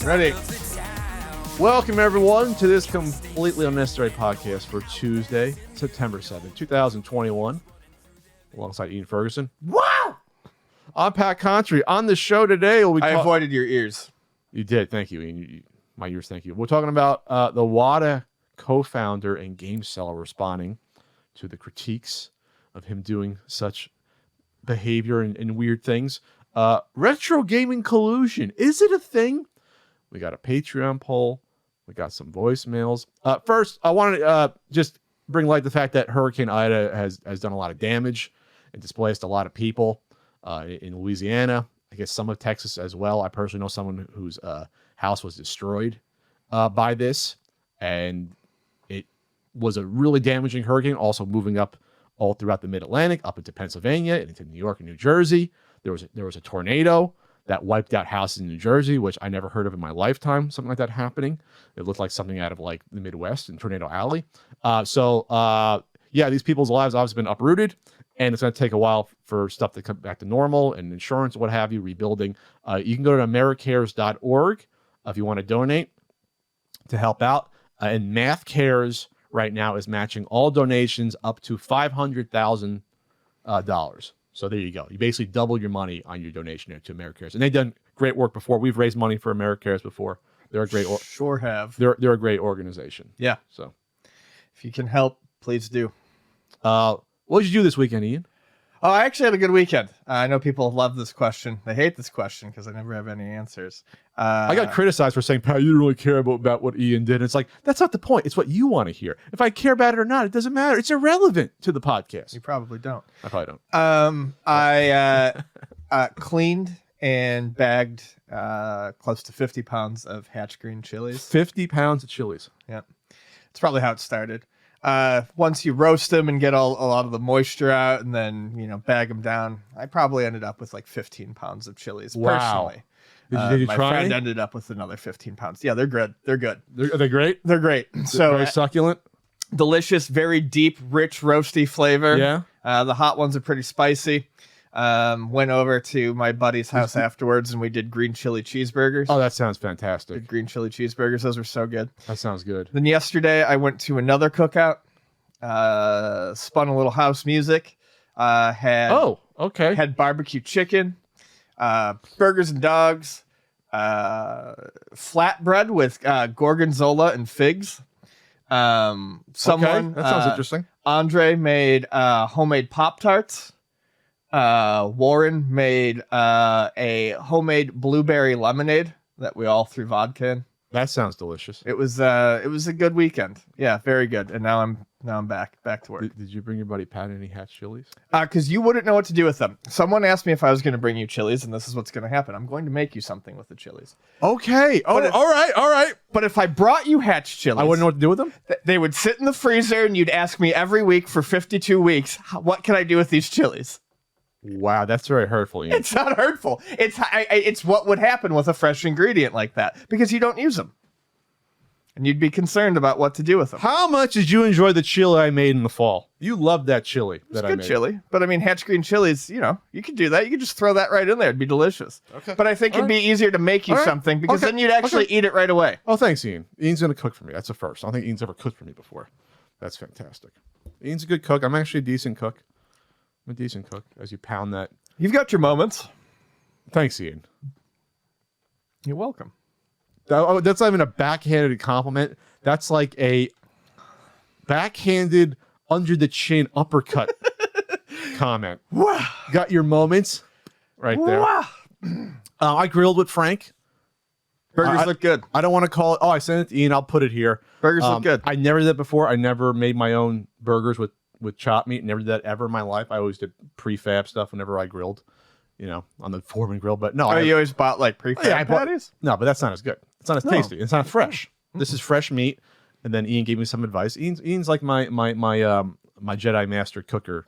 Ready. Welcome, everyone, to this completely unnecessary podcast for Tuesday, September 7th, 2021, alongside Ian Ferguson. Wow! I'm Pat Contry. On the show today, I avoided your ears. You did. Thank you, Ian. My ears, thank you. We're talking about the WADA co-founder and game seller responding to the critiques of him doing such behavior and weird things. Retro gaming collusion. Is it a thing? We got a Patreon poll. We got some voicemails. First, I wanted to just bring light to the fact that Hurricane Ida has done a lot of damage and displaced a lot of people in Louisiana. I guess some of Texas as well. I personally know someone whose house was destroyed by this, and it was a really damaging hurricane, also moving up all throughout the Mid-Atlantic, up into Pennsylvania, and into New York and New Jersey. There was a tornado that wiped out houses in New Jersey, which I never heard of in my lifetime, something like that happening. It looked like something out of like the Midwest in Tornado Alley. These people's lives obviously been uprooted, and it's going to take a while for stuff to come back to normal and insurance, what have you, rebuilding. You can go to americares.org if you want to donate to help out. And Math Cares right now is matching all donations up to $500,000. So there you go. You basically double your money on your donation to AmeriCares. And they've done great work before. We've raised money for AmeriCares before. They're a great sure have. They're a great organization. Yeah. So if you can help, please do. What did you do this weekend, Ian? Oh, I actually had a good weekend. I know people love this question. They hate this question because I never have any answers. I got criticized for saying, Pat, you don't really care about what Ian did. And it's like, that's not the point. It's what you want to hear. If I care about it or not, it doesn't matter. It's irrelevant to the podcast. You probably don't. I probably don't. I cleaned and bagged close to 50 pounds of Hatch Green chilies. 50 pounds of chilies. Yeah. It's probably how it started. Once you roast them and get a lot of the moisture out and then, bag them down, I probably ended up with like 15 pounds of chilies. Wow. Personally. Did you my try friend any? ended up with another 15 pounds. Yeah, they're good. They're good. Are they great? They're great. So very succulent. Delicious, very deep, rich, roasty flavor. Yeah. The hot ones are pretty spicy. Went over to my buddy's house afterwards and we did green chili cheeseburgers. Oh, that sounds fantastic. Green chili cheeseburgers. Those were so good. That sounds good. Then yesterday I went to another cookout, spun a little house music, had barbecue chicken, burgers and dogs, flatbread with gorgonzola and figs. That sounds interesting. Andre made homemade Pop-Tarts. Warren made a homemade blueberry lemonade that we all threw vodka in. That sounds delicious. It was a good weekend. Yeah, very good. And now I'm back to work. Did you bring your buddy Pat any Hatch chilies? Because you wouldn't know what to do with them. Someone asked me if I was going to bring you chilies, and this is what's going to happen. I'm going to make you something with the chilies. Okay. All right. But if I brought you Hatch chilies, I wouldn't know what to do with them? They would sit in the freezer, and you'd ask me every week for 52 weeks, what can I do with these chilies? Wow, that's very hurtful, Ian. It's not hurtful. It's what would happen with a fresh ingredient like that, because you don't use them. And you'd be concerned about what to do with them. How much did you enjoy the chili I made in the fall? You loved that chili that I made. It's good chili. But I mean, Hatch Green chilies, you could do that. You could just throw that right in there. It'd be delicious. Okay. But I think it'd be easier to make you something because then you'd actually eat it right away. Oh, thanks, Ian. Ian's going to cook for me. That's a first. I don't think Ian's ever cooked for me before. That's fantastic. Ian's a good cook. I'm actually a decent cook. I'm a decent cook as you pound that. You've got your moments. Thanks, Ian. You're welcome. That's not even a backhanded compliment. That's like a backhanded, under the chin uppercut comment. Wow. Got your moments right there. Wow. I grilled with Frank. Burgers look good. I don't want to call it. Oh, I sent it to Ian. I'll put it here. Burgers look good. I never did that before. I never made my own burgers with chopped meat. Never did that ever in my life. I always did prefab stuff whenever I grilled, on the Foreman grill. But no. You always bought like prefab patties? No, but that's not as good. It's not as tasty. It's not fresh. This is fresh meat. And then Ian gave me some advice. Ian's like my Jedi Master cooker.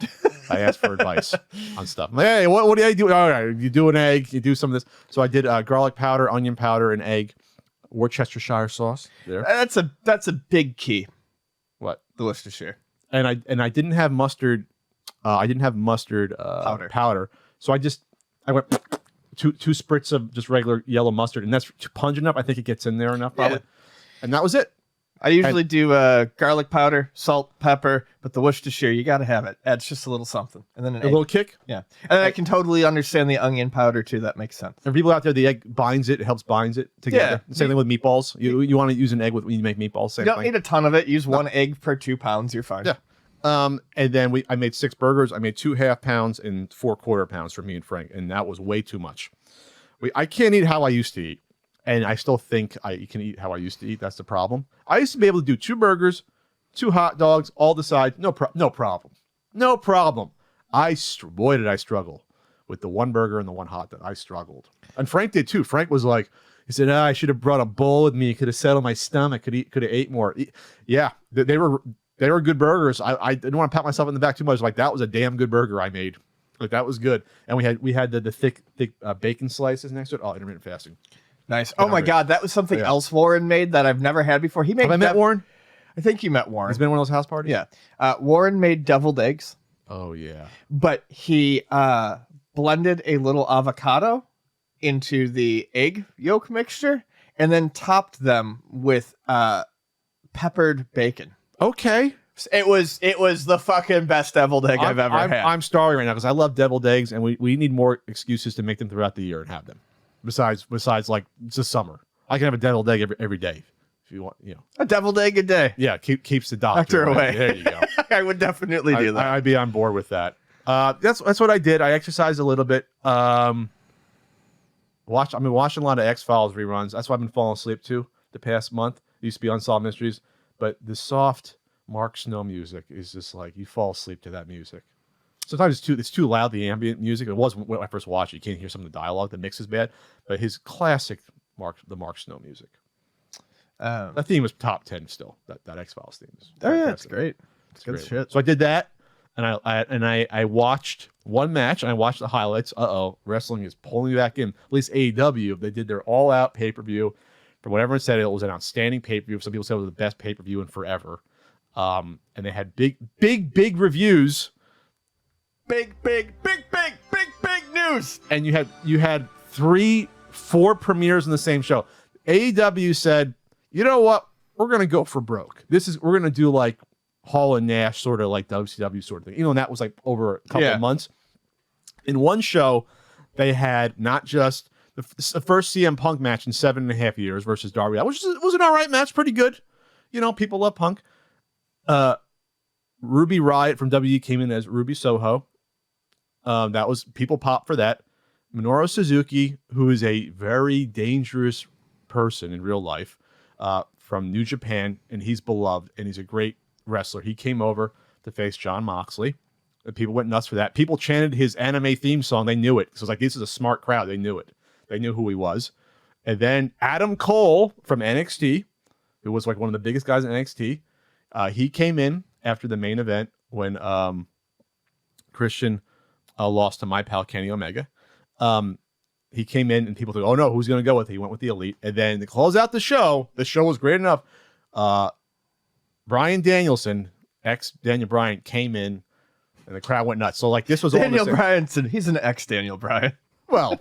I asked for advice on stuff. I'm like, hey, what do I do? All right, you do an egg, you do some of this. So I did garlic powder, onion powder, and egg. Worcestershire sauce. There. That's a big key. What? The Worcestershire. And I didn't have mustard. I didn't have mustard powder. So I went two spritz of just regular yellow mustard, and that's pungent enough. I think it gets in there enough, probably. And that was it. I usually do garlic powder, salt, pepper, but the Worcestershire, you got to have it. Adds just a little something. And then a little kick? Yeah. And I can totally understand the onion powder, too. That makes sense. And people out there, the egg binds it. It helps binds it together. Yeah. Same thing with meatballs. You want to use an egg when you make meatballs. Same you don't thing. need a ton of it. Use 1 egg per 2 pounds. You're fine. Yeah. And then I made 6 burgers. I made 2 half pounds and 4 quarter pounds for me and Frank. And that was way too much. I can't eat how I used to eat. And I still think I can eat how I used to eat. That's the problem. I used to be able to do 2 burgers, 2 hot dogs, all the sides. No problem. No problem. Boy, did I struggle with the 1 burger and the 1 hot dog. I struggled. And Frank did too. Frank was like, he said, I should have brought a bowl with me. Could have settled my stomach. Could have ate more. Yeah, they were good burgers. I didn't want to pat myself in the back too much. Like, that was a damn good burger I made. Like, that was good. And we had the thick bacon slices next to it. Oh, intermittent fasting. Nice. Oh my God, that was something else Warren made that I've never had before. He made. Have I met Warren? I think you met Warren. He's been one of those house parties. Yeah. Warren made deviled eggs. Oh yeah. But he blended a little avocado into the egg yolk mixture and then topped them with peppered bacon. Okay. It was the fucking best deviled egg I've ever had. I'm starving right now because I love deviled eggs, and we need more excuses to make them throughout the year and have them. Besides, like, it's the summer. I can have a deviled egg every day if you want. A deviled egg a day. Yeah, keeps the doctor away. There you go. I would definitely do that. I'd be on board with that. That's what I did. I exercised a little bit. I've been watching a lot of X-Files reruns. That's why I've been falling asleep too the past month. It used to be Unsolved Mysteries, but the soft Mark Snow music is just like you fall asleep to that music. Sometimes it's too loud, the ambient music. It was when I first watched it. You can't hear some of the dialogue. The mix is bad. But his classic Mark Snow music. That theme was top 10 still. That X-Files theme. That's great. It's good shit. So I did that, and I watched one match, and I watched the highlights. Wrestling is pulling me back in. At least AEW, they did their all-out pay-per-view. For whatever it said, it was an outstanding pay-per-view. Some people said it was the best pay-per-view in forever. And they had big reviews. Big news. And you had 4 premieres in the same show. AEW said, you know what? We're gonna go for broke. We're gonna do like Hall and Nash, sort of like WCW sort of thing. And that was like over a couple of months. In one show, they had not just the first CM Punk match in 7.5 years versus Darby Allin, which was an all right match, pretty good. People love Punk. Ruby Riott from WWE came in as Ruby Soho. That was people pop for that. Minoru Suzuki, who is a very dangerous person in real life, from New Japan, and he's beloved, and he's a great wrestler. He came over to face Jon Moxley, and people went nuts for that. People chanted his anime theme song. They knew it. So it was like, this is a smart crowd. They knew it. They knew who he was. And then Adam Cole from NXT, who was like one of the biggest guys in NXT, he came in after the main event when Christian lost to my pal Kenny Omega. He came in and people thought, oh no, who's going to go with it? He went with the Elite. And then to close out the show was great enough. Bryan Danielson, ex-Daniel Bryan, came in and the crowd went nuts. So like this was Daniel Bryanson. He's an ex-Daniel Bryan. Well,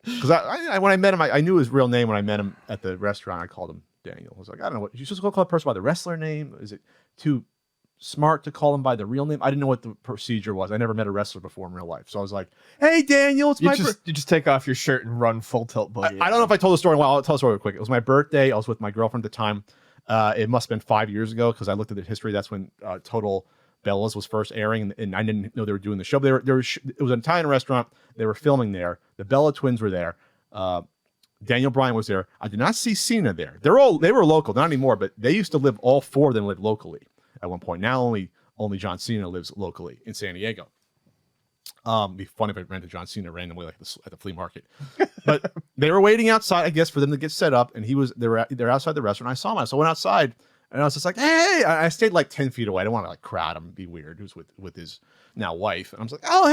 because I when I met him, I knew his real name when I met him at the restaurant. I called him Daniel. I was like, I don't know what you're supposed to call a person by the wrestler name. Is it too smart to call him by the real name? I didn't know what the procedure was. I never met a wrestler before in real life, so I was like, "Hey, Daniel, you just take off your shirt and run full tilt boogie." I don't know if I told the story. Well, I'll tell the story real quick. It was my birthday. I was with my girlfriend at the time. It must have been 5 years ago because I looked at the history. That's when Total Bellas was first airing, and I didn't know they were doing the show. It was an Italian restaurant. They were filming there. The Bella twins were there. Daniel Bryan was there. I did not see Cena there. They were local, not anymore, but they used to live. All 4 of them lived locally at one point. Now only John Cena lives locally in San Diego. It'd be funny if I ran to John Cena randomly like at the flea market. But they were waiting outside, I guess, for them to get set up, and they're outside the restaurant. I saw him, so I went outside, and I was just like, "Hey!" I stayed like 10 feet away. I didn't want to like crowd him, and be weird. He was with his now wife, and I was like, "Oh,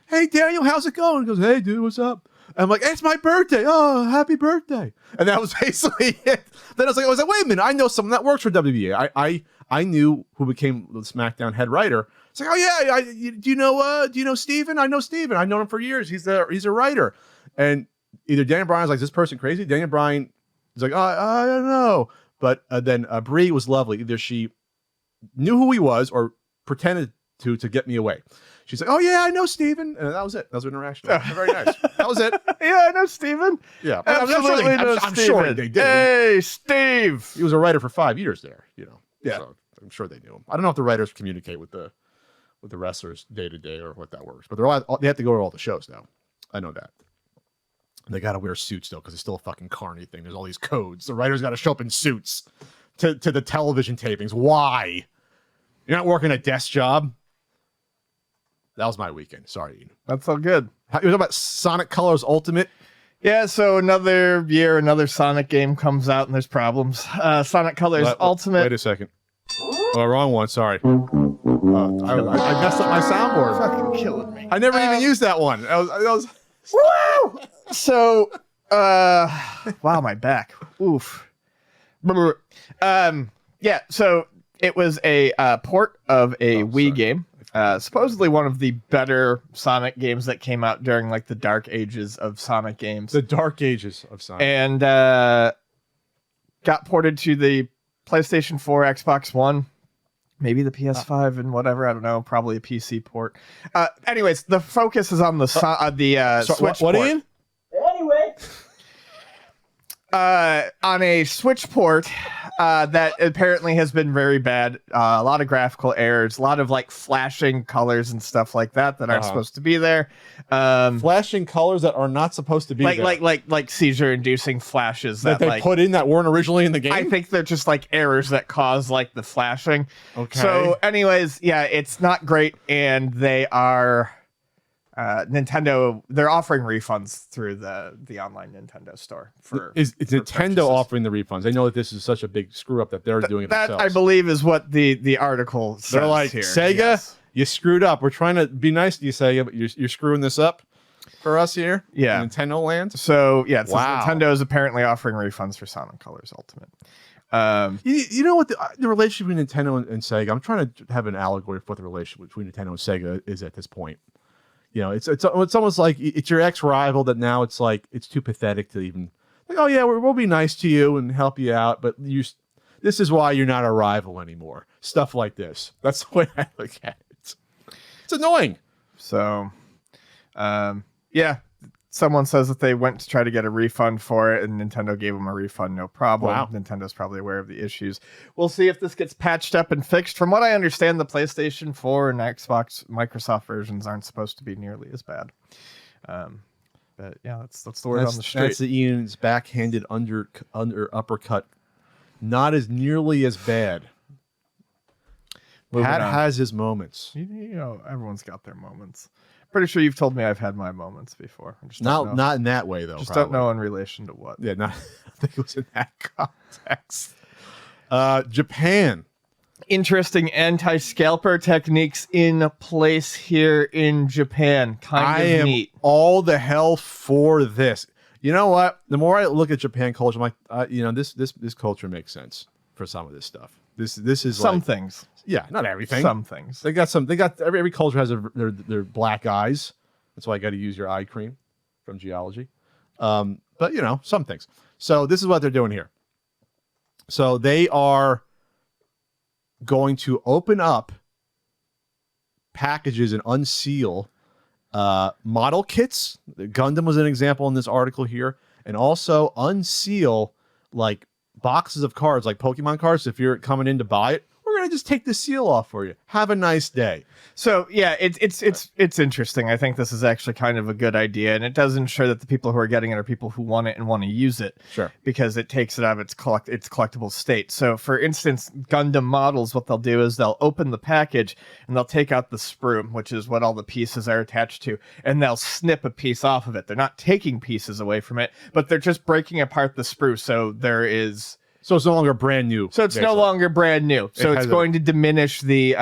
hey, Daniel, how's it going?" He goes, "Hey, dude, what's up?" And I'm like, "It's my birthday. Oh, happy birthday!" And that was basically it. Then I was like, "Wait a minute, I know someone that works for WWE." I knew who became the SmackDown head writer. It's like, oh yeah, do you know Steven? I know Steven. I've known him for years. He's a writer. And either Daniel Bryan's like, is this person crazy? Daniel Bryan is like, oh, I don't know. But then Brie was lovely. Either she knew who he was or pretended to get me away. She's like, oh yeah, I know Steven. And that was it. That was an interaction. Very nice. That was it. Yeah, I know Steven. Yeah. Absolutely I'm sure they did. Hey, Steve. He was a writer for 5 years there, Yeah. So I'm sure they knew him. I don't know if the writers communicate with the wrestlers day to day or what that works, but they have to go to all the shows now. I know that. They got to wear suits though, because it's still a fucking carny thing. There's all these codes. The writers got to show up in suits to the television tapings. Why? You're not working a desk job. That was my weekend. Sorry, Ian. That's all good. You talking about Sonic Colors Ultimate? Yeah, so another year, another Sonic game comes out, and there's problems. Sonic Colors Ultimate. Wait a second. Oh, wrong one. Sorry. I messed up my soundboard. Fucking killing me. I never even used that one. That was Woo! So, wow, my back. Oof. Yeah, so it was a port of a Wii game. Supposedly one of the better Sonic games that came out during like the dark ages of Sonic games. The dark ages of Sonic. And got ported to the PlayStation 4, Xbox One, maybe the PS5 and whatever. I don't know. Probably a PC port. Anyways, the focus is on the Switch what port. Ian? Anyway. On a Switch port that apparently has been very bad. A lot of graphical errors, a lot of like flashing colors and stuff like that aren't supposed to be there. Flashing colors that are not supposed to be there. Like seizure-inducing flashes that they put in that weren't originally in the game. I think they're just like errors that cause like the flashing. Okay. So, anyways, yeah, it's not great, and they are. Nintendo, they're offering refunds through the online Nintendo store. It's Nintendo offering the refunds. They know that this is such a big screw up that they're doing it themselves. That, I believe, is what the article says. They're like, here. Sega, yes. You screwed up. We're trying to be nice to you, Sega, but you're screwing this up for us here. Yeah. In Nintendo land. So, yeah, it says Nintendo is apparently offering refunds for Sonic Colors Ultimate. You know what the relationship between Nintendo and Sega, I'm trying to have an allegory for what the relationship between Nintendo and Sega is at this point. You know, it's almost like it's your ex-rival that now it's like it's too pathetic to even like, oh yeah, we'll be nice to you and help you out, but this is why you're not a rival anymore. Stuff like this. That's the way I look at it. It's annoying. So, yeah, someone says that they went to try to get a refund for it, and Nintendo gave them a refund, no problem. Wow. Nintendo's probably aware of the issues. We'll see if this gets patched up and fixed. From what I understand, the PlayStation 4 and Xbox Microsoft versions aren't supposed to be nearly as bad. But yeah, that's the word on the street. That's the Ian's backhanded under uppercut. Not as nearly as bad. Pat has his moments. You know, everyone's got their moments. Pretty sure you've told me I've had my moments before. I just not in that way though. Just don't know in relation to what. Yeah, I think it was in that context. Japan. Interesting anti-scalper techniques in place here in Japan. Kind of neat. All the hell for this. You know what? The more I look at Japan culture, I'm like, this culture makes sense for some of this stuff. This is some things. Yeah, not everything. Some things. They got every culture has their black eyes. That's why I got to use your eye cream from geology. But some things. So this is what they're doing here. So they are going to open up packages and unseal model kits. Gundam was an example in this article here, and also unseal like boxes of cards, like Pokemon cards. If you're coming in to buy it, we're gonna just take the seal off for you. Have a nice day. So yeah, it's interesting. I think this is actually kind of a good idea, and it does ensure that the people who are getting it are people who want it and want to use it. Sure. Because it takes it out of its collectible state. So for instance, Gundam models, what they'll do is they'll open the package and they'll take out the sprue, which is what all the pieces are attached to, and they'll snip a piece off of it. They're not taking pieces away from it, but they're just breaking apart the sprue. So it's no longer brand new. So it's basically no longer brand new. So it's going to diminish the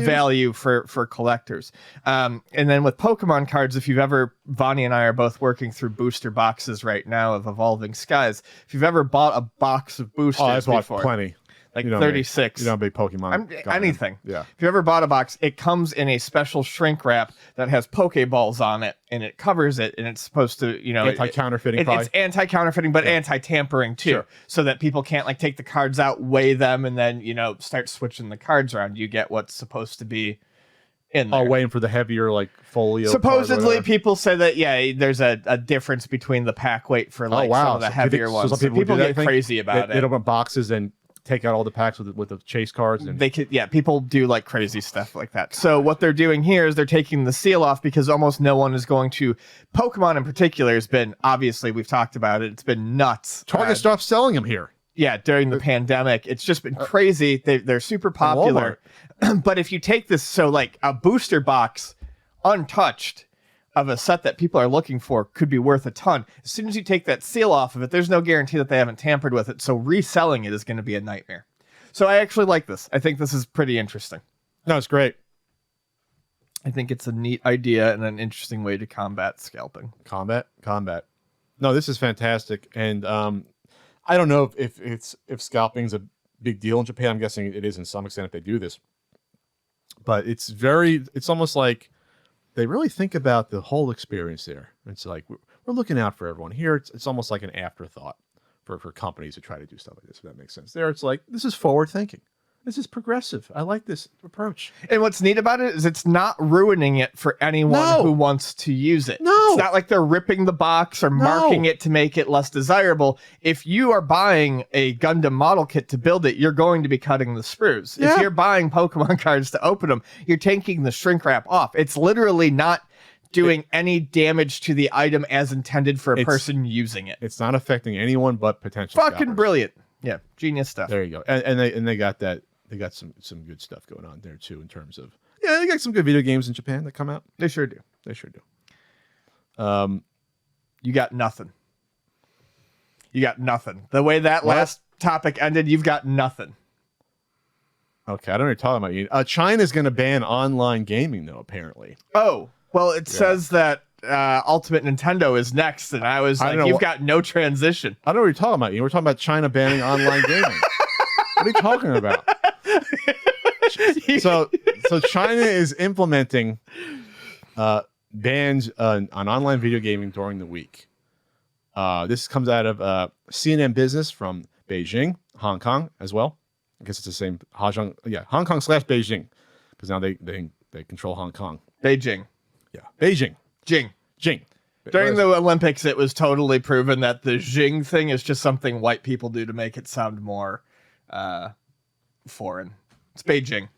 value for collectors. And then with Pokemon cards, if you've ever, Vonnie and I are both working through booster boxes right now of Evolving Skies. If you've ever bought a box of boosters, I bought plenty. like You know, 36. You know, a big Pokemon. Anything. Yeah. If you ever bought a box, it comes in a special shrink wrap that has Pokeballs on it, and it covers it, and it's supposed to, Anti-counterfeiting, it's anti-counterfeiting, but anti-tampering too, Sure. so that people can't like take the cards out, weigh them, and then start switching the cards around. You get what's supposed to be in there. Oh, waiting for the heavier like folio. Supposedly, people say that there's a difference between the pack weight for like some of the heavier ones. So So people get crazy about They it. open boxes and take out all the packs with the chase cards. And People do like crazy stuff like that. So what they're doing here is they're taking the seal off because almost no one is going to. Pokemon in particular has been, obviously we've talked about it. It's been nuts. Target stopped selling them here. Yeah, during the pandemic, it's just been crazy. They're super popular. But if you take this, so like a booster box untouched of a set that people are looking for could be worth a ton. As soon as you take that seal off of it, there's no guarantee that they haven't tampered with it. So reselling it is going to be a nightmare. So I actually like this. I think this is pretty interesting. No, it's great. I think it's a neat idea and an interesting way to combat scalping. Combat. No, this is fantastic. And I don't know if scalping's a big deal in Japan. I'm guessing it is in some extent if they do this. But it's almost like they really think about the whole experience there. It's like we're looking out for everyone. Here, it's almost like an afterthought for companies to try to do stuff like this, if that makes sense. There, it's like, this is forward thinking. This is progressive. I like this approach. And what's neat about it is it's not ruining it for anyone who wants to use it. No. It's not like they're ripping the box or marking it to make it less desirable. If you are buying a Gundam model kit to build it, you're going to be cutting the sprues. Yeah. If you're buying Pokemon cards to open them, you're taking the shrink wrap off. It's literally not doing any damage to the item as intended for a person using it. It's not affecting anyone but potential Fucking scalpers. brilliant. Yeah, genius stuff. There you go. And they got that. They got some good stuff going on there too in terms of they got some good video games in Japan that come out. They sure do. They sure do. You got nothing. You got nothing. The way that last topic ended, you've got nothing. Okay, I don't know what you're talking about. China's going to ban online gaming though, apparently. Oh, well, it says that Ultimate Nintendo is next, and I was like, you've got no transition. I don't know what you're talking about. We're talking about China banning online gaming. What are you talking about? So China is implementing bans on online video gaming during the week. This comes out of CNN Business from Beijing, Hong Kong as well. I guess it's the same Hong Kong/Beijing, because now they control Hong Kong. Beijing. Yeah, Beijing. Jing. During the Olympics, it was totally proven that the Jing thing is just something white people do to make it sound more foreign. It's Beijing.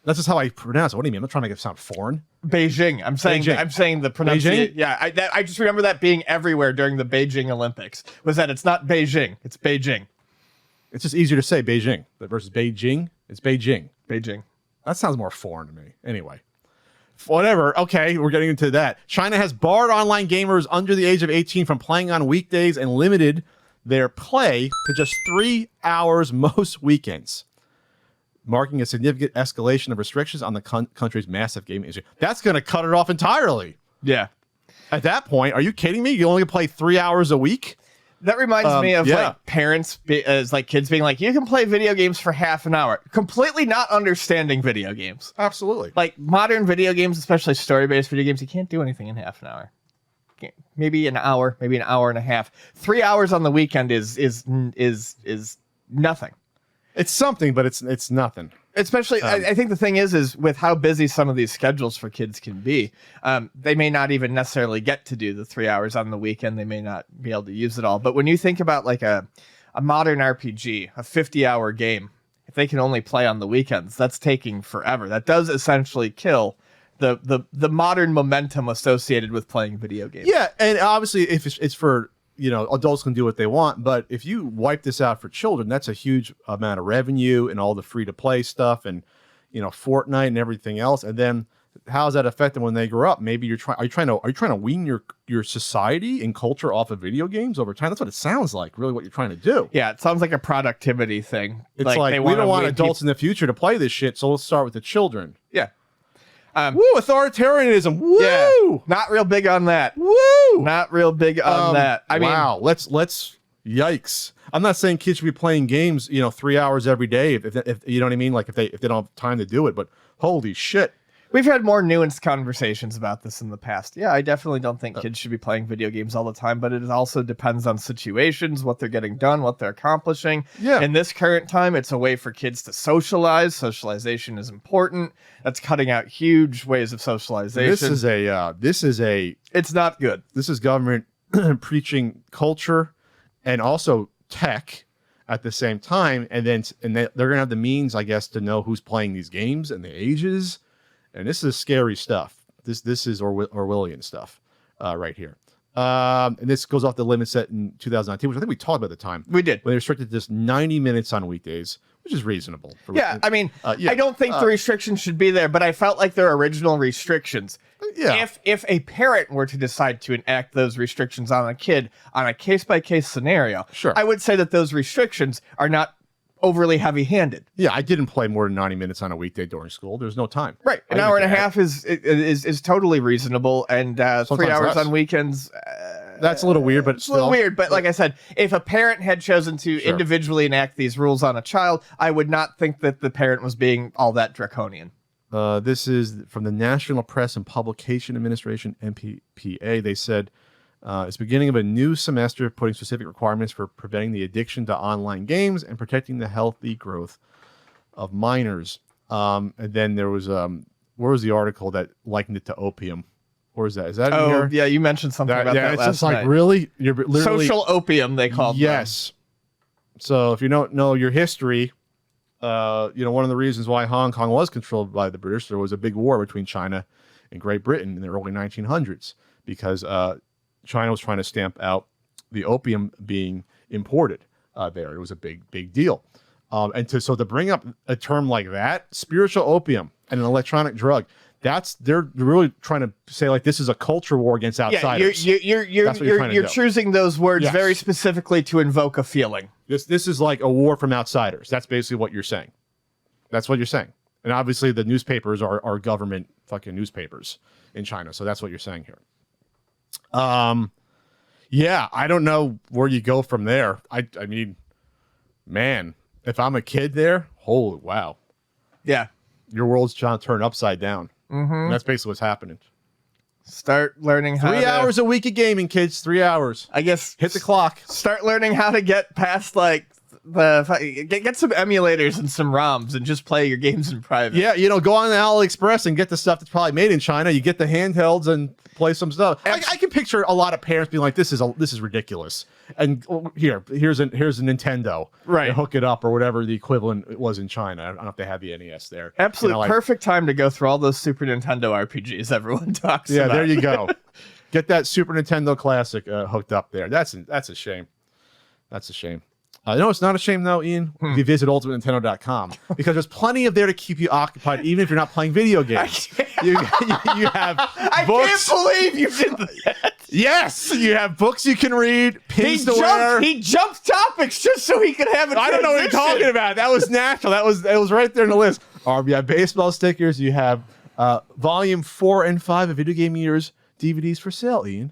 That's just how I pronounce it. What do you mean? I'm not trying to make it sound foreign. Beijing. I'm saying the pronunciation. Yeah, I just remember that being everywhere during the Beijing Olympics. Was that it's not Beijing, it's Beijing. It's just easier to say Beijing versus Beijing. It's Beijing. Beijing. That sounds more foreign to me. Anyway, whatever. Okay, we're getting into that. China has barred online gamers under the age of 18 from playing on weekdays and limited their play to just 3 hours most weekends, marking a significant escalation of restrictions on the country's massive gaming industry. That's going to cut it off entirely. Yeah. At that point, are you kidding me? You only play 3 hours a week? That reminds me of like parents as like kids being like, you can play video games for half an hour. Completely not understanding video games. Absolutely. Like modern video games, especially story-based video games, you can't do anything in half an hour. Maybe an hour, maybe an hour and a half. 3 hours on the weekend is nothing. It's something, but it's nothing. Especially, I think the thing is with how busy some of these schedules for kids can be, they may not even necessarily get to do the 3 hours on the weekend. They may not be able to use it all. But when you think about like a modern RPG, a 50-hour game, if they can only play on the weekends, that's taking forever. That does essentially kill the modern momentum associated with playing video games. Yeah, and obviously if it's for, adults can do what they want, but if you wipe this out for children, that's a huge amount of revenue and all the free to play stuff and Fortnite and everything else. And then how does that affect them when they grow up? Maybe are you trying to wean your society and culture off of video games over time? That's what it sounds like, really what you're trying to do. Yeah, it sounds like a productivity thing. It's like we don't want adults in the future to play this shit, so let's start with the children. Yeah. Woo, authoritarianism. Woo! Yeah, not real big on that. Woo! Not real big on that. I mean, wow. Let's Yikes! I'm not saying kids should be playing games, 3 hours every day, if you know what I mean, like if they don't have time to do it. But holy shit, We've had more nuanced conversations about this in the past. Yeah, I definitely don't think kids should be playing video games all the time, but it also depends on situations, what they're getting done, what they're accomplishing. Yeah. In this current time, it's a way for kids to socialize. Socialization is important. That's cutting out huge ways of socialization. This is a It's not good. this is government preaching culture and also tech at the same time, and they're gonna have the means, I guess, to know who's playing these games and the ages. And this is scary stuff. This is Orwellian stuff right here. And this goes off the limit set in 2019, which I think we talked about at the time. We did. When they restricted this 90 minutes on weekdays, which is reasonable. I mean, I don't think the restrictions should be there, but I felt like their original restrictions. Yeah. If a parent were to decide to enact those restrictions on a kid on a case-by-case scenario, Sure. I would say that those restrictions are not overly heavy-handed. Yeah, I didn't play more than 90 minutes on a weekday during school. There's no time. Right. An hour and a half is totally reasonable, and 3 hours less. on weekends. That's a little weird, but It's a little weird, but like I said, if a parent had chosen to Sure. individually enact these rules on a child, I would not think that the parent was being all that draconian. This is from the National Press and Publication Administration, NPPA. They said it's beginning of a new semester, putting specific requirements for preventing the addiction to online games and protecting the healthy growth of minors. And then there was where was the article that likened it to opium? Where is that? Is that in here? Yeah, you mentioned something about that it's last just like, night. really? You're literally Social opium, they called them. yes. So if you don't know your history, one of the reasons why Hong Kong was controlled by the British, there was a big war between China and Great Britain in the early 1900s because China was trying to stamp out the opium being imported there. It was a big deal. So to bring up a term like that, spiritual opium and an electronic drug, they're really trying to say like this is a culture war against outsiders. Yeah, you're choosing those words Yes. very specifically to invoke a feeling. This is like a war from outsiders. That's basically what you're saying. That's what you're saying. And obviously the newspapers are government fucking newspapers in China. So that's what you're saying here. Yeah, I don't know where you go from there. I mean, man, if I'm a kid there, holy wow. Yeah. Your world's trying to turn upside down. Mm-hmm. And that's basically what's happening. Start learning how 3 hours a week of gaming, kids. 3 hours. I guess Hit the clock. start learning how to get past like get some emulators and some ROMs and just play your games in private. Yeah, go on AliExpress and get the stuff that's probably made in China. You get the handhelds and play some stuff. I can picture a lot of parents being like, "This is ridiculous." And here's a Nintendo, Right. And hook it up or whatever the equivalent was in China. I don't know if they had the NES there. Absolute perfect time to go through all those Super Nintendo RPGs everyone talks Yeah, about. there you go. Get that Super Nintendo Classic hooked up there. That's a shame. That's a shame. No, it's not a shame though, Ian. If you visit ultimatenintendo.com because there's plenty of there to keep you occupied, even if you're not playing video games. You have I books. can't believe you did that. Yes, you have books you can read, pins to wear. He jumped topics just so he could have a I don't know what you're transition. talking about. That was natural. That was right there in the list. You have baseball stickers. You have volume 4 and 5 of Video Game Years DVDs for sale, Ian.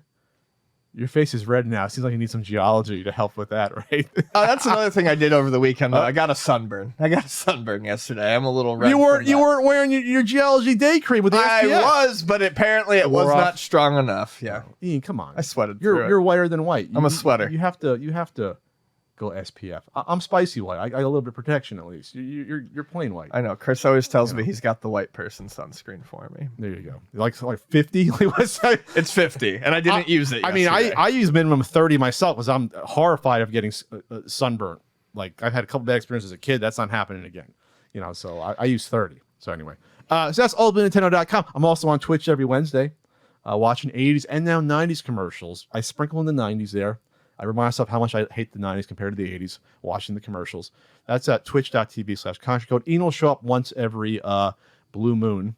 Your face is red now. Seems like you need some geology to help with that, right? That's another thing I did over the weekend. Though. I got a sunburn. Yesterday. I'm a little red. You weren't wearing your geology day cream with the SPF. I was, but apparently it was not strong enough. Yeah, Ian, come on. I sweated. through it. You're whiter than white. I'm a sweater. You have to go SPF. I'm spicy white. I got a little bit of protection at least. You're plain white. I know. Chris always tells me he's got the white person sunscreen for me. There you go. Like 50. What's that? It's 50, and I didn't use it. I mean, I use minimum 30 myself because I'm horrified of getting sunburnt. Like I've had a couple bad experiences as a kid. That's not happening again. So I use 30. So anyway, so that's ultimatenintendo.com. I'm also on Twitch every Wednesday, watching 80s and now 90s commercials. I sprinkle in the 90s there. I remind myself how much I hate the 90s compared to the 80s, watching the commercials. That's at twitch.tv/ContraCode. Ian will show up once every blue moon.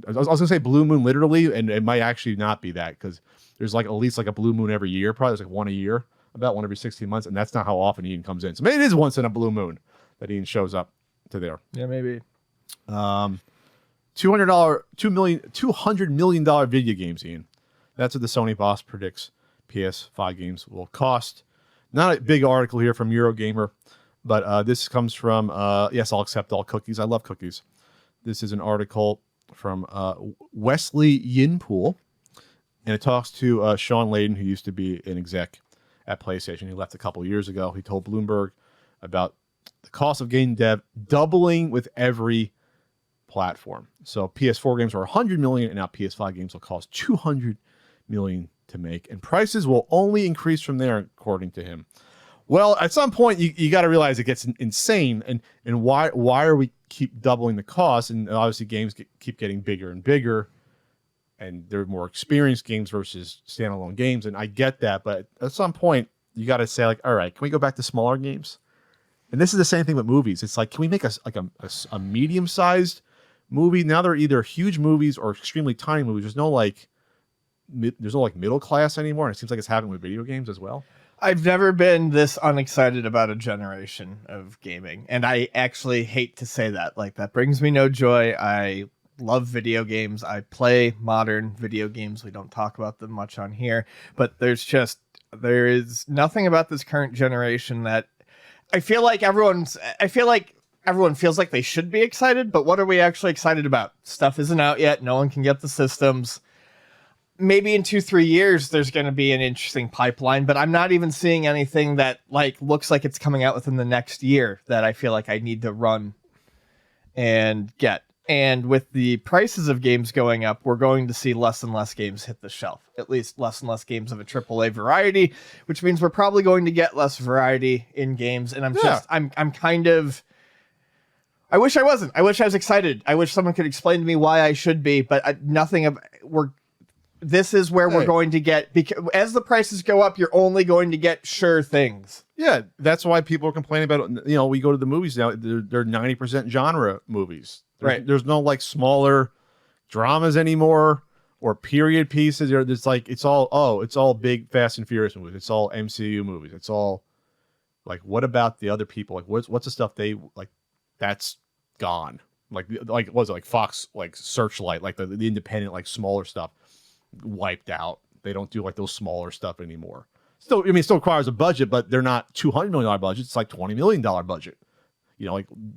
I was going to say blue moon literally, and it might actually not be that because there's like at least like a blue moon every year. Probably there's like one a year, about one every 16 months, and that's not how often Ian comes in. So maybe it is once in a blue moon that Ian shows up to there. Yeah, maybe. $200 million video games, Ian. That's what the Sony boss predicts PS5 games will cost. not a big article here from Eurogamer, but this comes from, yes, I'll accept all cookies. I love cookies. This is an article from Wesley Yinpool, and it talks to Sean Layden, who used to be an exec at PlayStation. He left a couple years ago. He told Bloomberg about the cost of game dev doubling with every platform. So PS4 games are $100 million, and now PS5 games will cost $200 million to make, and prices will only increase from there, according to him. Well, at some point, you got to realize it gets insane, and why are we keep doubling the cost? And obviously, games keep getting bigger and bigger, and they're more experienced games versus standalone games, and I get that, but at some point, you got to say, like, all right, can we go back to smaller games? And this is the same thing with movies. It's like, can we make a medium-sized movie? Now they're either huge movies or extremely tiny movies. There's no middle class anymore, and it seems like it's happening with video games as well. I've never been this unexcited about a generation of gaming, and I actually hate to say that. Like, that brings me no joy. I love video games. I play modern video games. We don't talk about them much on here, but there is nothing about this current generation that I feel like everyone feels like they should be excited, but what are we actually excited about? Stuff isn't out yet. No one can get the systems. Maybe in 2-3 years, there's going to be an interesting pipeline, but I'm not even seeing anything that looks like it's coming out within the next year that I feel like I need to run and get. And with the prices of games going up, we're going to see less and less games hit the shelf, at least less and less games of a AAA variety, which means we're probably going to get less variety in games. And I'm kind of, I wish I wasn't. I wish I was excited. I wish someone could explain to me why I should be, but this is where we're going to get, because as the prices go up, you're only going to get sure things. Yeah, that's why people are complaining about it. We go to the movies now, they're 90% genre movies. There's no smaller dramas anymore or period pieces. It's all big Fast and Furious movies. It's all MCU movies. It's all what about the other people? What's the stuff they that's gone. What was it, Fox, Searchlight, the independent, smaller stuff wiped out. They don't do those smaller stuff anymore. Still, it still requires a budget, but they're not $200 million budgets. It's $20 million budget.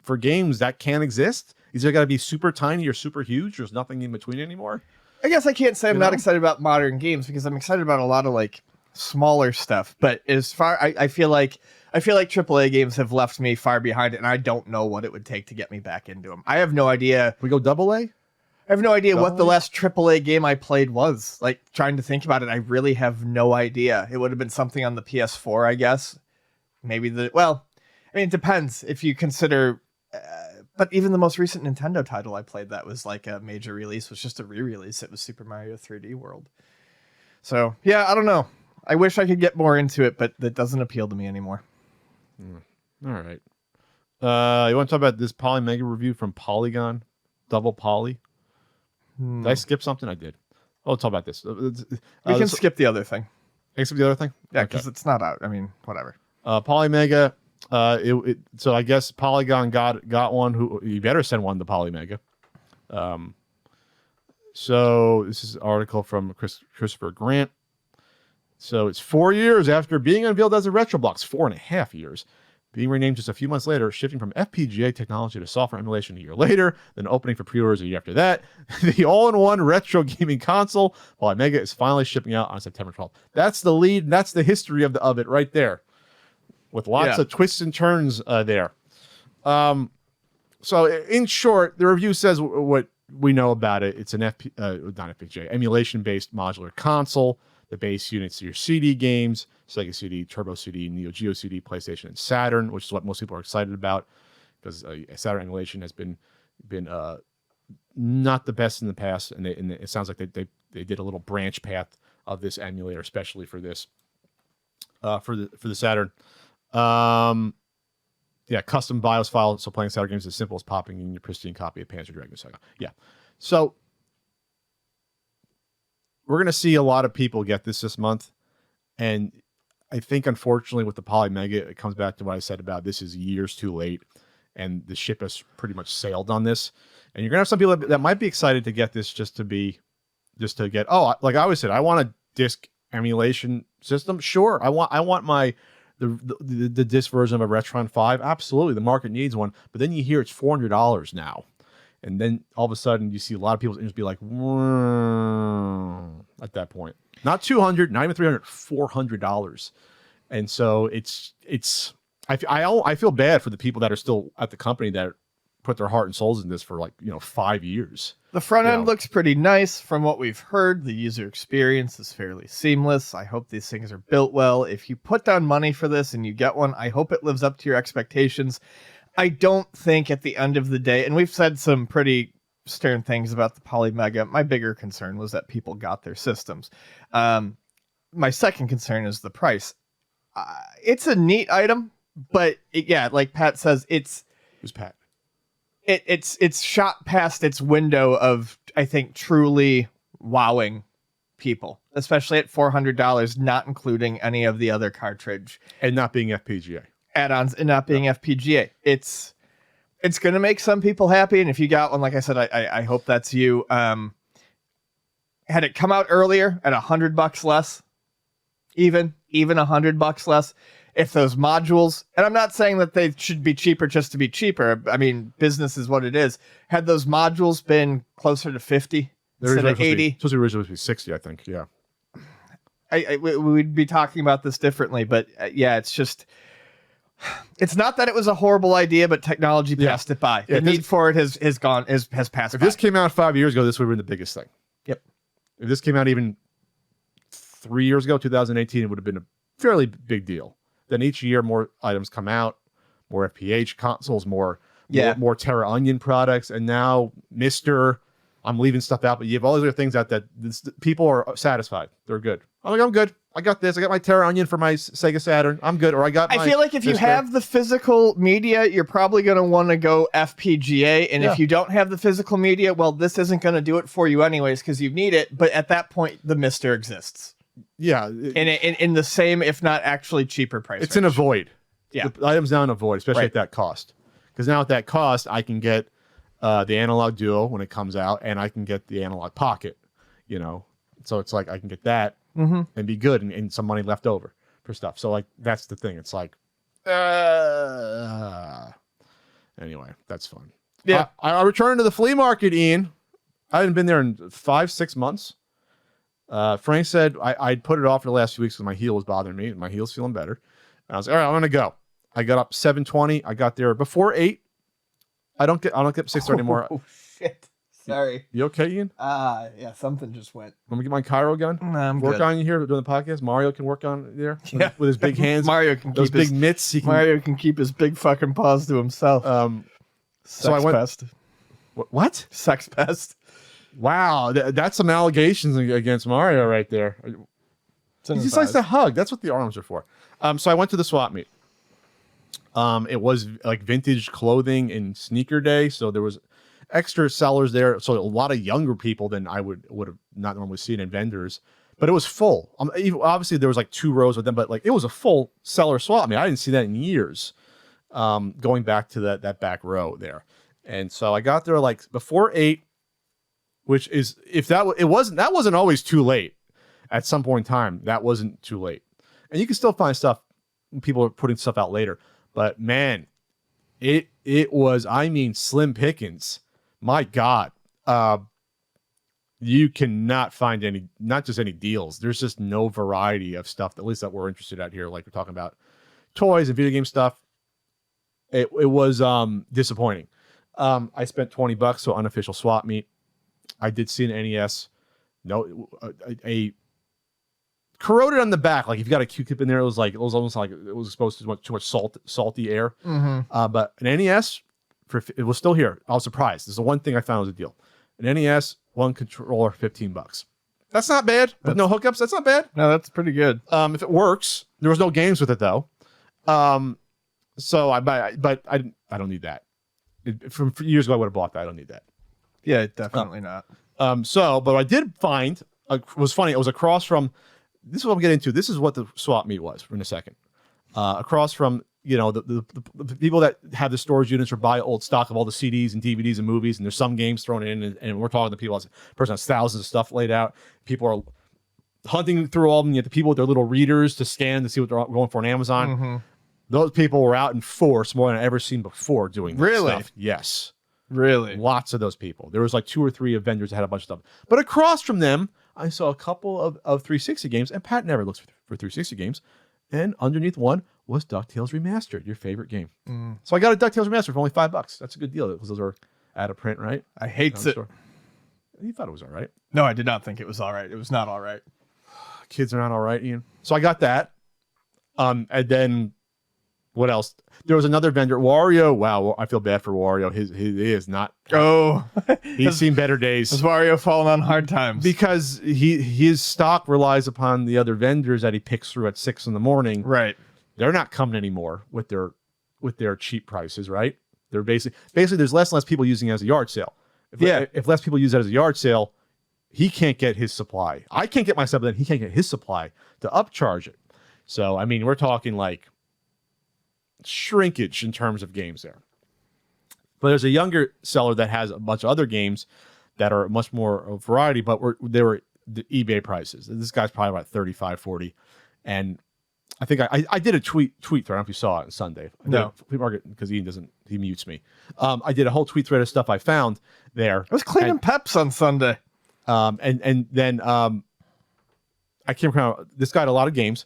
For games that can't exist. Is there got to be super tiny or super huge? There's nothing in between anymore. I guess I can't say I'm not excited about modern games, because I'm excited about a lot of smaller stuff. But as far, I feel like AAA games have left me far behind, and I don't know what it would take to get me back into them. I have no idea. We go AA? I have no idea what the last AAA game I played was. Trying to think about it, I really have no idea. It would have been something on the PS4, I guess. Maybe it depends if you consider. But even the most recent Nintendo title I played that was a major release was just a re-release. It was Super Mario 3D World. So, yeah, I don't know. I wish I could get more into it, but that doesn't appeal to me anymore. All right. You want to talk about this Polymega review from Polygon? Double Poly? Did I skip something? I did. I'll talk about this. We can skip the other thing. Can I skip the other thing? Yeah, because it's not out. I mean, whatever. Polymega. So I guess Polygon got one. Who you better send one to Polymega. So this is an article from Christopher Grant. So it's 4 years after being unveiled as a Retroblox, 4.5 years. Being renamed just a few months later, shifting from FPGA technology to software emulation a year later, then opening for pre-orders a year after that. The all-in-one retro gaming console, Polymega, is finally shipping out on September 12th. That's the lead. That's the history of it right there, with lots of twists and turns there. So in short, the review says what we know about it. It's an not FPGA, emulation-based modular console. The base units are your CD games, Sega CD, Turbo CD, Neo Geo CD, PlayStation, and Saturn, which is what most people are excited about, because Saturn emulation has been not the best in the past, and it sounds like they did a little branch path of this emulator, especially for this for the Saturn. Custom BIOS file, so playing Saturn games is as simple as popping in your pristine copy of Panzer Dragoon Saga. Yeah, so we're going to see a lot of people get this month. And I think, unfortunately, with the Polymega, it comes back to what I said about this is years too late. And the ship has pretty much sailed on this. And you're going to have some people that might be excited to get this just to get, like I always said, I want a disk emulation system. Sure, I want my the disc version of a Retron 5. Absolutely, the market needs one. But then you hear it's $400 now. And then all of a sudden you see a lot of people's interest be like, at that point. Not $200, not even $300, $400. And so I feel bad for the people that are still at the company that put their heart and souls in this for 5 years. The front end looks pretty nice from what we've heard. The user experience is fairly seamless. I hope these things are built well. If you put down money for this and you get one, I hope it lives up to your expectations. I don't think at the end of the day, and we've said some pretty stern things about the Polymega. My bigger concern was that people got their systems. My second concern is the price. It's a neat item, but like Pat says, Who's Pat? It's shot past its window of, I think, truly wowing people, especially at $400, not including any of the other cartridge and not being FPGA add-ons and not being FPGA. It's going to make some people happy. And if you got one, like I said, I hope that's you. Had it come out earlier at $100 less, even $100 less, if those modules, and I'm not saying that they should be cheaper just to be cheaper. I mean, business is what it is. Had those modules been closer to 50 instead of 80, supposed to be originally 60, I think. Yeah. We'd be talking about this differently, but it's just, it's not that it was a horrible idea, but technology passed it by. The need for it has passed by. If this came out 5 years ago, this would have been the biggest thing. Yep. If this came out even 3 years ago, 2018, it would have been a fairly big deal. Then each year, more items come out, more FPH consoles, more Terra Onion products, and now I'm leaving stuff out, but you have all these other things out that people are satisfied. They're good. I'm good. I got this. I got my Terra Onion for my Sega Saturn. I'm good. Or I feel like if you have the physical media, you're probably going to want to go FPGA. And if you don't have the physical media, well, this isn't going to do it for you anyways because you need it. But at that point, the Mister exists. Yeah. In the same, if not actually cheaper price. It's in a void. Yeah. The item's down in a void, especially at that cost. Because now at that cost, I can get the Analog Duo when it comes out, and I can get the Analog Pocket, So it's like I can get that and be good and some money left over for stuff. So like that's the thing. It's like anyway, that's fun. Yeah. I returned to the flea market, Ian. I hadn't been there in 5-6 months. Frank said I'd put it off for the last few weeks because my heel was bothering me and my heel's feeling better. And I was like, all right, I'm gonna go. I got up 7:20. I got there before 8. I don't get 6:30 anymore. Oh shit. Sorry. You okay, Ian? Yeah, something just went. Let me get my Cairo gun. No, I'm work good. on you here doing the podcast. Mario can work on there with his big hands. Mario can those keep big mitts. Mario can keep his big fucking paws to himself. So I went. Pest. What? Sex pest. Wow, that's some allegations against Mario right there. He just likes to hug. That's what the arms are for. So I went to the swap meet. It was like vintage clothing and sneaker day, so there was extra sellers there. So a lot of younger people than I would have not normally seen, and vendors. But it was full. Obviously, there was like 2 rows with them, but like it was a full seller swap meet. I didn't see that in years. Going back to that back row there, and so I got there like before 8. Which is, that wasn't always too late. At some point in time, that wasn't too late. And you can still find stuff, people are putting stuff out later. But man, it was, slim pickings. My God. You cannot find not just any deals. There's just no variety of stuff, at least that we're interested at here. Like we're talking about toys and video game stuff. It was disappointing. I spent $20, so unofficial swap meet. I did see an NES. No, a corroded on the back. Like if you got a Q-tip in there, it was almost like it was exposed to too much salty air. But an NES, it was still here. I was surprised. This is the one thing I found was a deal. An NES, one controller, $15. That's not bad. With no hookups, that's not bad. No, that's pretty good. If it works, there was no games with it though. So I don't need that. From years ago, I would have bought that. I don't need that. Yeah, definitely not. But I did find, it was funny, it was across from, this is what I'm getting into. This is what the swap meet was in a second. Across from, the people that have the storage units or buy old stock of all the CDs and DVDs and movies, and there's some games thrown in, and we're talking to people, person has thousands of stuff laid out. People are hunting through all of them. You have the people with their little readers to scan to see what they're going for on Amazon. Mm-hmm. Those people were out in force more than I've ever seen before doing that Really? stuff. Yes. Really? Lots of those people. There was like 2 or 3 vendors that had a bunch of stuff. But across from them, I saw a couple of 360 games, and Pat never looks for 360 games. And underneath one was DuckTales Remastered, your favorite game. So I got a DuckTales Remastered for only $5. That's a good deal because those are out of print, right? I hate it. You thought it was all right. No, I did not think it was all right. It was not all right. Kids are not all right, Ian. So I got that. And then what else? There was another vendor, Wario. Wow, I feel bad for Wario. He is not. Oh, he's seen better days. Is Wario falling on hard times? Because his stock relies upon the other vendors that he picks through at 6 in the morning. Right. They're not coming anymore with their cheap prices, right? They're basically there's less and less people using it as a yard sale. If less people use it as a yard sale, he can't get his supply. I can't get my stuff, but then he can't get his supply to upcharge it. So, I mean, we're talking like shrinkage in terms of games there. But there's a younger seller that has a bunch of other games that are much more variety, but they were the eBay prices. This guy's probably about 35, 40. And I think I did a tweet thread. I don't know if you saw it on Sunday. No. Flea market, because Ian he mutes me. I did a whole tweet thread of stuff I found there. I was cleaning peps on Sunday. And then I came across this guy had a lot of games.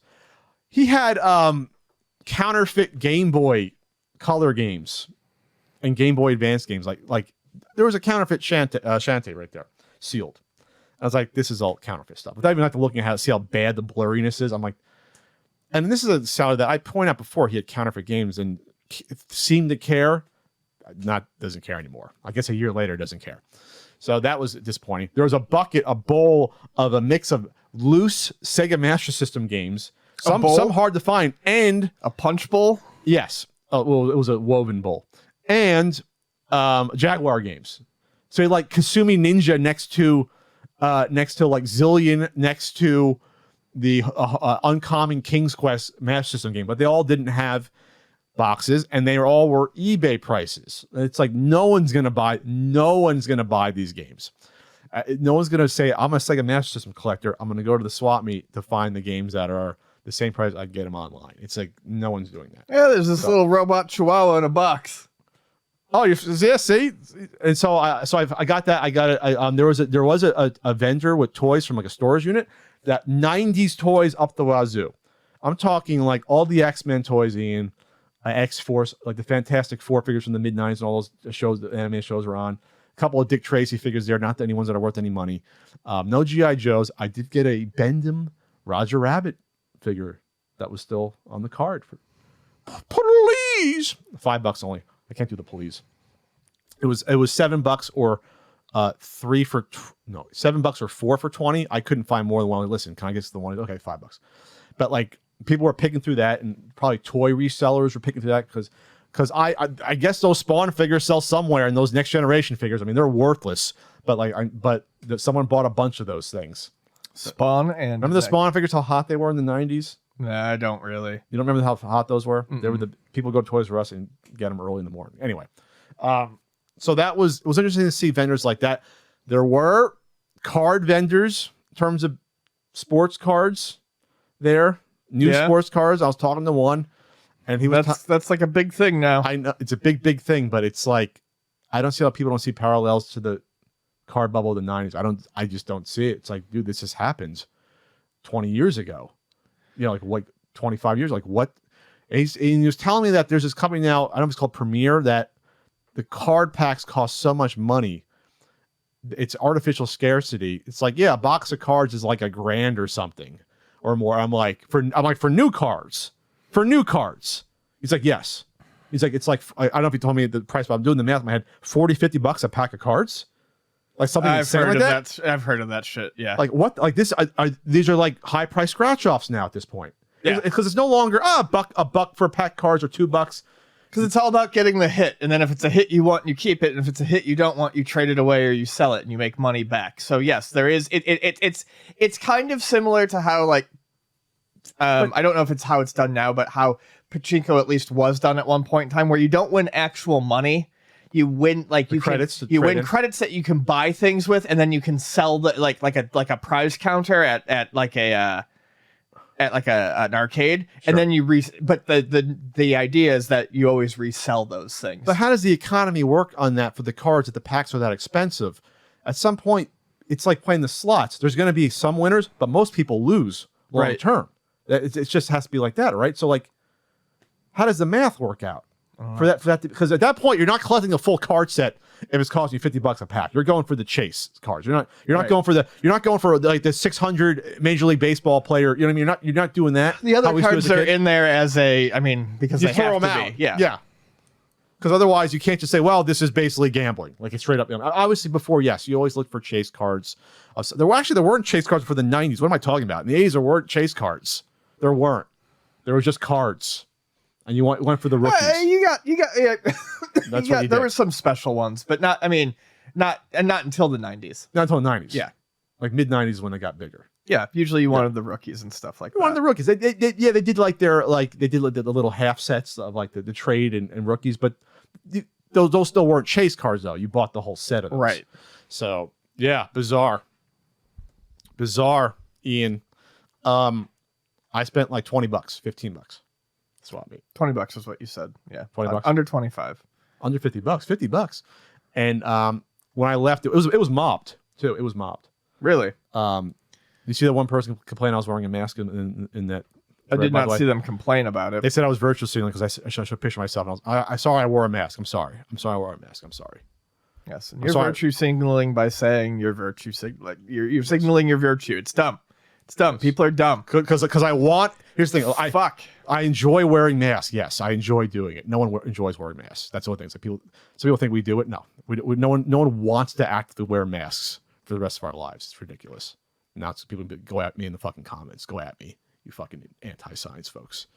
He had counterfeit Game Boy Color games and Game Boy Advance games. Like there was a counterfeit Shantae right there, sealed. I was like, this is all counterfeit stuff. Without even like looking at how see how bad the blurriness is, I'm like, and this is a seller that I pointed out before. He had counterfeit games and seemed to care. Doesn't care anymore. I guess a year later doesn't care. So that was disappointing. There was a bowl of a mix of loose Sega Master System games. Some hard to find, and a punch bowl. Yes, well, it was a woven bowl, and Jaguar games. So you like Kasumi Ninja next to like Zillion next to the Uncommon King's Quest Master System game, but they all didn't have boxes, and they all were eBay prices. It's like no one's gonna buy these games. No one's gonna say, I'm a Sega Master System collector. I'm gonna go to the swap meet to find the games that are the same price. I get them online. It's like no one's doing that. Yeah, there's this little robot chihuahua in a box. Oh, yeah, see, and so I got that. I got it. There was a vendor with toys from like a storage unit that 90s toys up the wazoo. I'm talking like all the X-Men toys, Ian, X-Force, like the Fantastic Four figures from the mid 90s and all those shows, the anime shows were on. A couple of Dick Tracy figures there, not any ones that are worth any money. No G.I. Joes. I did get a Bendham Roger Rabbit figure that was still on the card for please $5 only. I can't do the please. It was $7 or $7 or 4 for 20. I couldn't find more than one. Listen, can I get the one? Okay, $5. But like people were picking through that, and probably toy resellers were picking through that because I guess those Spawn figures sell somewhere, and those Next Generation figures, I mean, they're worthless. But someone bought a bunch of those things. Spawn and remember the Spawn figures, how hot they were in the 90s? Nah, I don't really. You don't remember how hot those were? They were the people go to Toys R Us and get them early in the morning. Anyway, so it was interesting to see vendors like that. There were card vendors in terms of sports cards there, sports cards. I was talking to one, and he was that's like a big thing now. I know it's a big thing, but it's like I don't see how people don't see parallels to the card bubble of the 90s. I just don't see it. It's like, dude, this just happened 20 years ago. You know, like 25 years. Like what? And he was telling me that there's this company now, I don't know if it's called Premier, that the card packs cost so much money. It's artificial scarcity. It's like, yeah, a box of cards is like $1,000 or something or more. I'm like, for new cards. He's like, yes. He's like, it's like, I don't know if he told me the price, but I'm doing the math in my head. $40-50 a pack of cards. Like something I've heard like of that. I've heard of that shit. Yeah. Like what? Like this? These are like high price scratch offs now at this point. Yeah. Because it's no longer a buck for a pack of cards or $2. Because it's all about getting the hit, and then if it's a hit you want, you keep it, and if it's a hit you don't want, you trade it away or you sell it and you make money back. So yes, there is. It's kind of similar to how like I don't know if it's how it's done now, but how pachinko at least was done at one point in time, where you don't win actual money. you win like you credits to you trade win in. credits that you can buy things with, and then you can sell the like a prize counter at like a an arcade, and then but the idea is that you always resell those things. But how does the economy work on that for the cards if the packs are that expensive? At some point, it's like playing the slots. There's going to be some winners, but most people lose long term. It just has to be like that, right? So like, how does the math work out for that? Because at that point, you're not collecting a full card set if it's costing you $50 a pack. You're going for the chase cards. You're not going for like the 600 Major League Baseball player. You know what I mean? You're not doing that. The other cards are in there as because you they throw have them to out. be. Yeah. Yeah. Because otherwise, you can't just say, "Well, this is basically gambling." Like it's straight up. Obviously, before, yes, you always look for chase cards. There weren't chase cards for the '90s. What am I talking about? In the '80s, there weren't chase cards. There weren't. There were just cards, and you went for the rookies. You got. Yeah. That's what you there did. were some special ones, but not until the '90s. Not until the '90s. Yeah. Like mid '90s when they got bigger. Yeah. Usually, you wanted the rookies and stuff like that. One of the rookies. They did like the little half sets of like the trade and rookies, but those still weren't chase cards though. You bought the whole set of those. Right. So yeah, bizarre, Ian. I spent like $20, $15. Swap meet. $20 is what you said. Yeah. $20 under 25. Under $50, $50. And when I left, it was mobbed too. It was mobbed. Really? You see that one person complain I was wearing a mask in that. I did not see them complain about it. They said I was virtue signaling because I showed a picture of myself. And I saw I wore a mask. I'm sorry. I wore a mask. I'm sorry. Yes, and you're virtue signaling by saying you're you're signaling your virtue. It's dumb. It's dumb. People are dumb. Because I want. Here's the thing. Fuck. I enjoy wearing masks. Yes, I enjoy doing it. No one enjoys wearing masks. That's the only thing. Some people think we do it. No, no one wants to actively wear masks for the rest of our lives. It's ridiculous. Now people go at me in the fucking comments. Go at me, you fucking anti-science folks.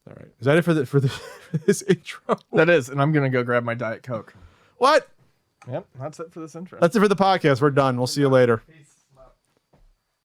All right, is that it for this intro? That is, and I'm gonna go grab my Diet Coke. What? Yep, that's it for this intro. That's it for the podcast. We're done. We'll see you later. Peace.